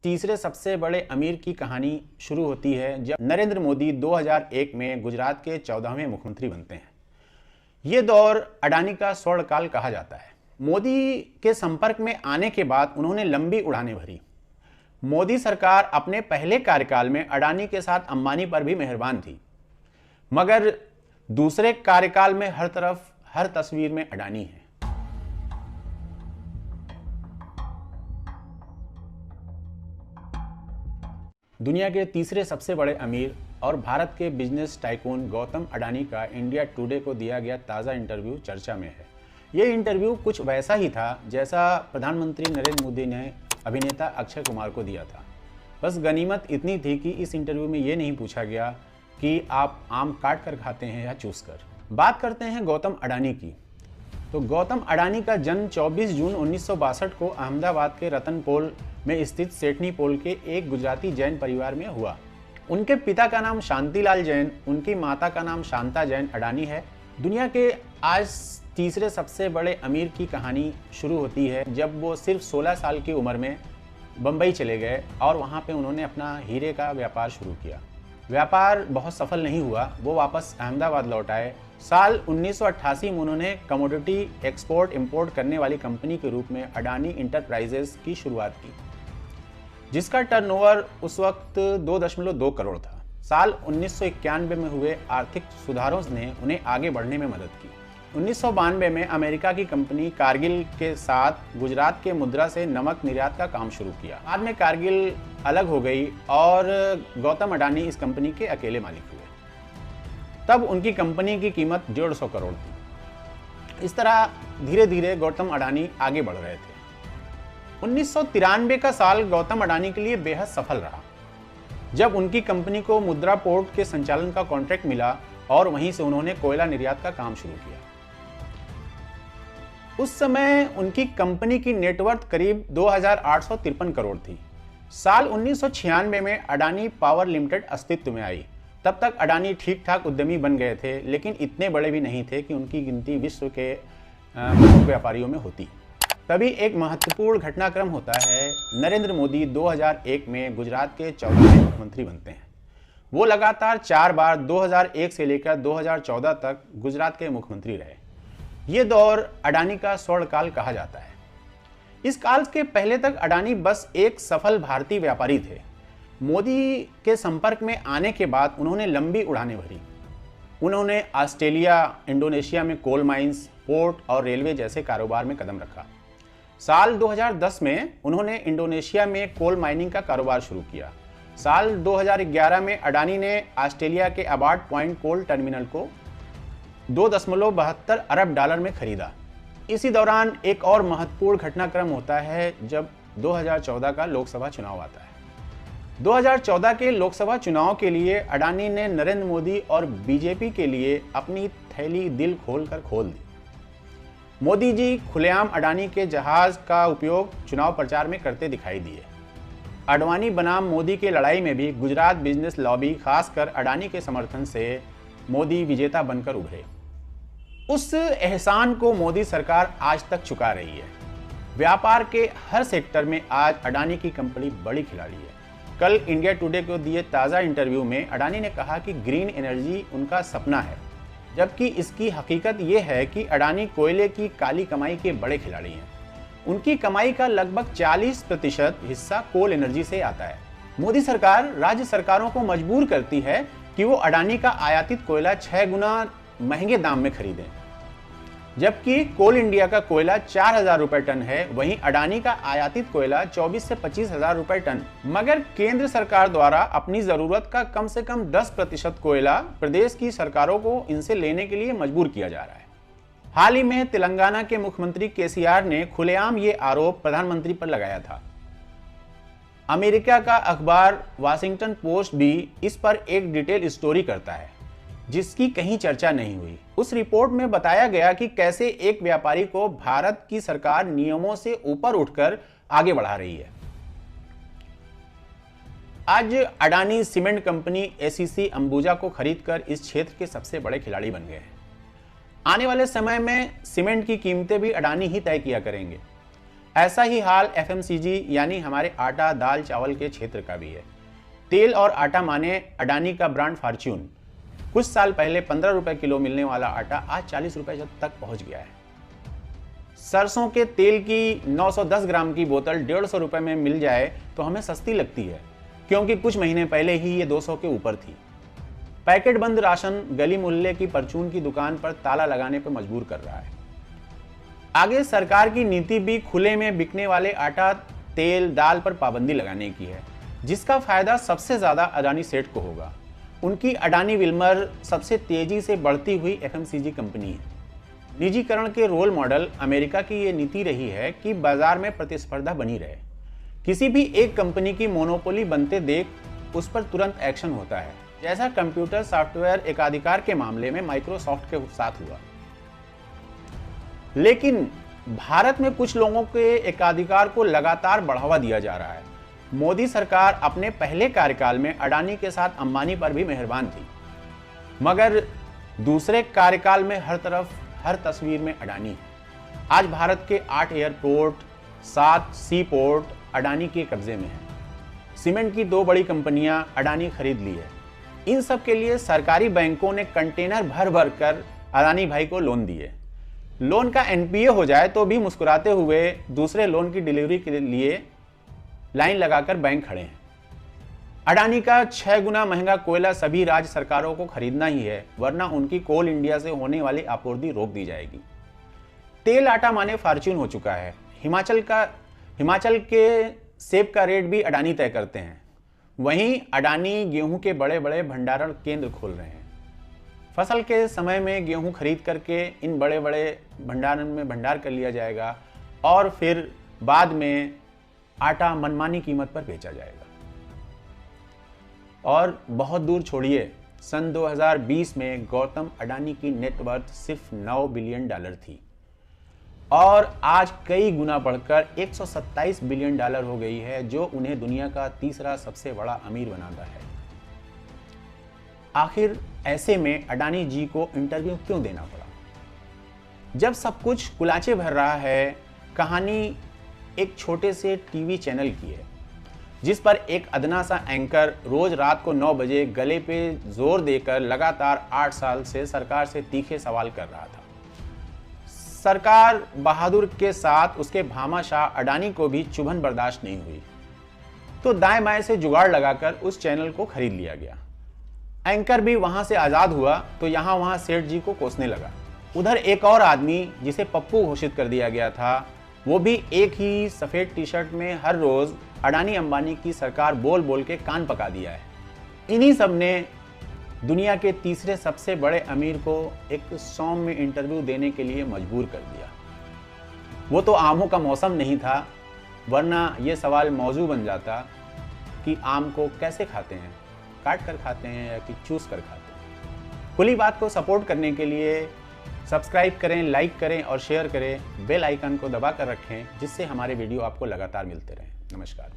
तीसरे सबसे बड़े अमीर की कहानी शुरू होती है जब नरेंद्र मोदी 2001 में गुजरात के 14वें मुख्यमंत्री बनते हैं। ये दौर अडानी का स्वर्णकाल कहा जाता है। मोदी के संपर्क में आने के बाद उन्होंने लंबी उड़ानें भरी। मोदी सरकार अपने पहले कार्यकाल में अडानी के साथ अंबानी पर भी मेहरबान थी, मगर दूसरे कार्यकाल में हर तरफ हर तस्वीर में अडानी है। दुनिया के तीसरे सबसे बड़े अमीर और भारत के बिजनेस टाइकून गौतम अडानी का इंडिया टुडे को दिया गया ताज़ा इंटरव्यू चर्चा में है। ये इंटरव्यू कुछ वैसा ही था जैसा प्रधानमंत्री नरेंद्र मोदी ने अभिनेता अक्षय कुमार को दिया था। बस गनीमत इतनी थी कि इस इंटरव्यू में ये नहीं पूछा गया कि आप आम काट कर खाते हैं या चूस कर। बात करते हैं गौतम अडानी की। तो गौतम अडानी का जन्म 24 जून 1962 को अहमदाबाद के रतनपोल में स्थित सेठनी पोल के एक गुजराती जैन परिवार में हुआ। उनके पिता का नाम शांतिलाल जैन, उनकी माता का नाम शांता जैन अडानी है। दुनिया के आज तीसरे सबसे बड़े अमीर की कहानी शुरू होती है जब वो सिर्फ 16 साल की उम्र में बम्बई चले गए और वहाँ पे उन्होंने अपना हीरे का व्यापार शुरू किया। व्यापार बहुत सफल नहीं हुआ, वो वापस अहमदाबाद लौट आए। साल 1988 में उन्होंने कमोडिटी एक्सपोर्ट इंपोर्ट करने वाली कंपनी के रूप में अडानी इंटरप्राइजेस की शुरुआत की, जिसका टर्नओवर उस वक्त 2.2 करोड़ था। साल 1991 में हुए आर्थिक सुधारों ने उन्हें आगे बढ़ने में मदद की। 1992 में अमेरिका की कंपनी कारगिल के साथ गुजरात के मुद्रा से नमक निर्यात का काम शुरू किया। बाद में कारगिल अलग हो गई और गौतम अडानी इस कंपनी के अकेले मालिक हुए। तब उनकी कंपनी की कीमत 150 करोड़ थी। इस तरह धीरे धीरे गौतम अडानी आगे बढ़ रहे थे। 1993 का साल गौतम अडानी के लिए बेहद सफल रहा, जब उनकी कंपनी को मुद्रा पोर्ट के संचालन का कॉन्ट्रैक्ट मिला और वहीं से उन्होंने कोयला निर्यात का काम शुरू किया। उस समय उनकी कंपनी की नेटवर्थ करीब 2853 करोड़ थी। साल 1996 में अडानी पावर लिमिटेड अस्तित्व में आई। तब तक अडानी ठीक ठाक उद्यमी बन गए थे, लेकिन इतने बड़े भी नहीं थे कि उनकी गिनती विश्व के प्रमुख व्यापारियों में होती। तभी एक महत्वपूर्ण घटनाक्रम होता है। नरेंद्र मोदी 2001 में गुजरात के 14वें मुख्यमंत्री बनते हैं। वो लगातार 4 बार 2001 से लेकर 2014 तक गुजरात के मुख्यमंत्री रहे। ये दौर अडानी का स्वर्णकाल कहा जाता है। इस काल के पहले तक अडानी बस एक सफल भारतीय व्यापारी थे। मोदी के संपर्क में आने के बाद उन्होंने लंबी उड़ानें भरी। उन्होंने ऑस्ट्रेलिया, इंडोनेशिया में कोल माइंस, पोर्ट और रेलवे जैसे कारोबार में कदम रखा। साल 2010 में उन्होंने इंडोनेशिया में कोल माइनिंग का कारोबार शुरू किया। साल 2011 में अडानी ने ऑस्ट्रेलिया के अबार्ड पॉइंट कोल टर्मिनल को 2.72 अरब डॉलर में खरीदा। इसी दौरान एक और महत्वपूर्ण घटनाक्रम होता है जब 2014 का लोकसभा चुनाव आता है। 2014 के लोकसभा चुनाव के लिए अडानी ने नरेंद्र मोदी और बीजेपी के लिए अपनी थैली दिल खोलकर खोल दी। मोदी जी खुलेआम अडानी के जहाज का उपयोग चुनाव प्रचार में करते दिखाई दिए। अडवाणी बनाम मोदी की लड़ाई में भी गुजरात बिजनेस लॉबी, खासकर अडानी के समर्थन से मोदी विजेता बनकर उभरे। उस एहसान को मोदी सरकार आज तक चुका रही है। व्यापार के हर सेक्टर में आज अडानी की कंपनी बड़ी खिलाड़ी है। कल इंडिया टुडे को दिए ताज़ा इंटरव्यू में अडानी ने कहा कि ग्रीन एनर्जी उनका सपना है, जबकि इसकी हकीकत ये है कि अडानी कोयले की काली कमाई के बड़े खिलाड़ी हैं। उनकी कमाई का लगभग 40% हिस्सा कोल एनर्जी से आता है। मोदी सरकार राज्य सरकारों को मजबूर करती है कि वो अडानी का आयातित कोयला 6 गुना महंगे दाम में खरीदें। जबकि कोल इंडिया का कोयला 4,000 रुपए टन है, वहीं अडानी का आयातित कोयला 24 से 25,000 रुपए टन। मगर केंद्र सरकार द्वारा अपनी जरूरत का कम से कम 10% कोयला प्रदेश की सरकारों को इनसे लेने के लिए मजबूर किया जा रहा है। हाल ही में तेलंगाना के मुख्यमंत्री केसीआर ने खुलेआम ये आरोप प्रधानमंत्री पर लगाया था। अमेरिका का अखबार वाशिंगटन पोस्ट भी इस पर एक डिटेल स्टोरी करता है, जिसकी कहीं चर्चा नहीं हुई। उस रिपोर्ट में बताया गया कि कैसे एक व्यापारी को भारत की सरकार नियमों से ऊपर उठकर आगे बढ़ा रही है। आज Adani cement company ACC Ambuja को खरीदकर इस क्षेत्र के सबसे बड़े खिलाड़ी बन गए हैं। आने वाले समय में सीमेंट की कीमतें भी अडानी ही तय किया करेंगे। ऐसा ही हाल एफएमसीजी यानी हमारे आटा दाल चावल के क्षेत्र का भी है। तेल और आटा माने अडानी का ब्रांड फॉर्च्यून, कुछ साल पहले 15 रुपए किलो मिलने वाला आटा आज 40 रुपए तक पहुंच गया है। सरसों के तेल की 910 ग्राम की बोतल 150 रुपए में मिल जाए तो हमें सस्ती लगती है, क्योंकि कुछ महीने पहले ही ये 200 के ऊपर थी। पैकेट बंद राशन गली मुहल्ले की परचून की दुकान पर ताला लगाने पर मजबूर कर रहा है। आगे सरकार की नीति भी खुले में बिकने वाले आटा तेल दाल पर पाबंदी लगाने की है, जिसका फायदा सबसे ज्यादा अडानी सेठ को होगा। उनकी अडानी विल्मर सबसे तेजी से बढ़ती हुई एफएमसीजी कंपनी है। निजीकरण के रोल मॉडल अमेरिका की ये नीति रही है कि बाजार में प्रतिस्पर्धा बनी रहे। किसी भी एक कंपनी की मोनोपोली बनते देख उस पर तुरंत एक्शन होता है, जैसा कंप्यूटर सॉफ्टवेयर एकाधिकार के मामले में माइक्रोसॉफ्ट के साथ हुआ। लेकिन भारत में कुछ लोगों के एकाधिकार को लगातार बढ़ावा दिया जा रहा है। मोदी सरकार अपने पहले कार्यकाल में अडानी के साथ अंबानी पर भी मेहरबान थी, मगर दूसरे कार्यकाल में हर तस्वीर में अडानी है। आज भारत के 8 एयरपोर्ट 7 सी पोर्ट अडानी के कब्जे में है। सीमेंट की 2 बड़ी कंपनियां अडानी खरीद ली है। इन सब के लिए सरकारी बैंकों ने कंटेनर भर भर कर अडानी भाई को लोन दिए। लोन का एनपीए हो जाए तो भी मुस्कुराते हुए दूसरे लोन की डिलीवरी के लिए लाइन लगाकर बैंक खड़े हैं। अडानी का 6 गुना महंगा कोयला सभी राज्य सरकारों को खरीदना ही है, वरना उनकी कोल इंडिया से होने वाली आपूर्ति रोक दी जाएगी। तेल आटा माने फॉर्च्यून हो चुका है। हिमाचल के सेब का रेट भी अडानी तय करते हैं। वहीं अडानी गेहूं के बड़े बड़े भंडारण केंद्र खोल रहे हैं। फसल के समय में गेहूं खरीद करके इन बड़े बड़े भंडारण में भंडार कर लिया जाएगा और फिर बाद में आटा मनमानी कीमत पर बेचा जाएगा। और बहुत दूर छोड़िए, सन 2020 में गौतम अडानी की नेटवर्थ सिर्फ $9 बिलियन थी और आज कई गुना बढ़कर $127 बिलियन हो गई है, जो उन्हें दुनिया का तीसरा सबसे बड़ा अमीर बनाता है। आखिर ऐसे में अडानी जी को इंटरव्यू क्यों देना पड़ा? जब सब कुछ कुलाचे भर रहा है, कहानी एक छोटे से टीवी चैनल की है, जिस पर एक अदना सा एंकर रोज रात को 9 बजे गले पे जोर देकर लगातार 8 साल से सरकार से तीखे सवाल कर रहा था। सरकार बहादुर के साथ उसके भामाशाह अडानी को भी चुभन बर्दाश्त नहीं हुई, तो दाएं बाएं से जुगाड़ लगाकर उस चैनल को खरीद लिया गया। एंकर भी वहां से आजाद हुआ तो यहां वहां सेठ जी को कोसने लगा। उधर एक और आदमी जिसे पप्पू घोषित कर दिया गया था, वो भी एक ही सफेद टी शर्ट में हर रोज अडानी अंबानी की सरकार बोल बोल के कान पका दिया है। इन्हीं सब ने दुनिया के तीसरे सबसे बड़े अमीर को एक सौम्य इंटरव्यू देने के लिए मजबूर कर दिया। वो तो आमों का मौसम नहीं था, वरना ये सवाल मौजू बन जाता कि आम को कैसे खाते हैं, काट कर खाते हैं या कि चूस कर खाते हैं। खुली बात को सपोर्ट करने के लिए सब्सक्राइब करें, लाइक करें और शेयर करें। बेल आइकन को दबा कर रखें, जिससे हमारे वीडियो आपको लगातार मिलते रहें। नमस्कार।